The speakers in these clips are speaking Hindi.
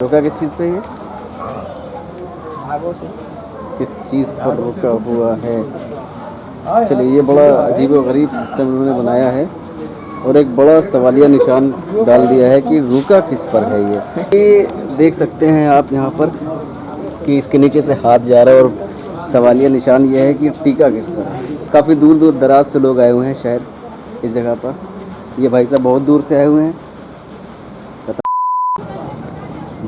रुका किस चीज़ पे है? भागों से। किस चीज़ पर रुका हुआ है? चलिए, ये बड़ा अजीब व गरीब सिस्टम उन्होंने बनाया है और एक बड़ा सवालिया निशान डाल दिया है कि रुका किस पर है। ये देख सकते हैं आप यहाँ पर कि इसके नीचे से हाथ जा रहा है और सवालिया निशान ये है कि टीका किस पर है। काफ़ी दूर दूर दराज से लोग आए हुए हैं शायद इस जगह पर। ये भाई साहब बहुत दूर से आए हुए हैं।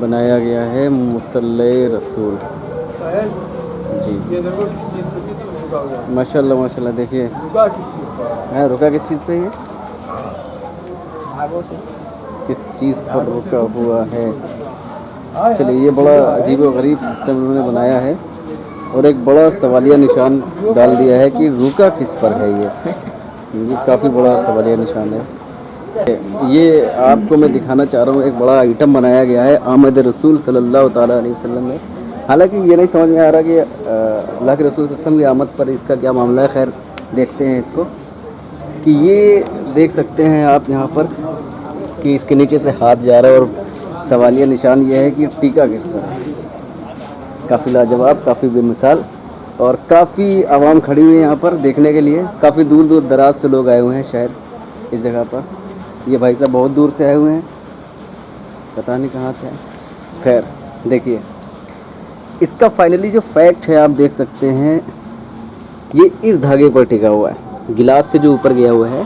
बनाया गया है मुसल्ले रसूल जी। माशाल्लाह माशाल्लाह। देखिए है, रुका किस चीज़ पे है? भागों से। किस चीज़ पर रुका हुआ है? चलिए, ये बड़ा अजीब व गरीब सिस्टम उन्होंने बनाया है और एक बड़ा सवालिया निशान डाल दिया है कि रुका किस पर है। ये काफ़ी बड़ा सवालिया निशान है। ये आपको मैं दिखाना चाह रहा हूँ, एक बड़ा आइटम बनाया गया है आमद रसूल सल्लल्लाहु ताला अलैहि वसल्लम में। हालांकि ये नहीं समझ में आ रहा कि अल्लाह के रसूल सल्लल्लाहु अलैहि वसल्लम की आमद पर इसका क्या मामला है। खैर, देखते हैं इसको कि ये देख सकते हैं आप यहाँ पर कि इसके नीचे से हाथ जा रहा है और सवालिया निशान ये है कि टीका किस पर है। काफ़ी लाजवाब, काफ़ी बेमिसाल और काफ़ी आवाम खड़ी हुई है यहाँ पर देखने के लिए। काफ़ी दूर दूर दराज से लोग आए हुए हैं शायद इस जगह पर। ये भाई साहब बहुत दूर से आए हुए हैं, पता नहीं कहाँ से हैं। खैर, देखिए इसका फाइनली जो फैक्ट है आप देख सकते हैं, ये इस धागे पर टिका हुआ है। गिलास से जो ऊपर गया हुआ है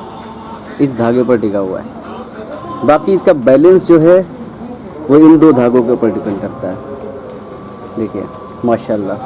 इस धागे पर टिका हुआ है। बाकी इसका बैलेंस जो है वो इन दो धागों के ऊपर डिपेंड करता है। देखिए माशाल्लाह।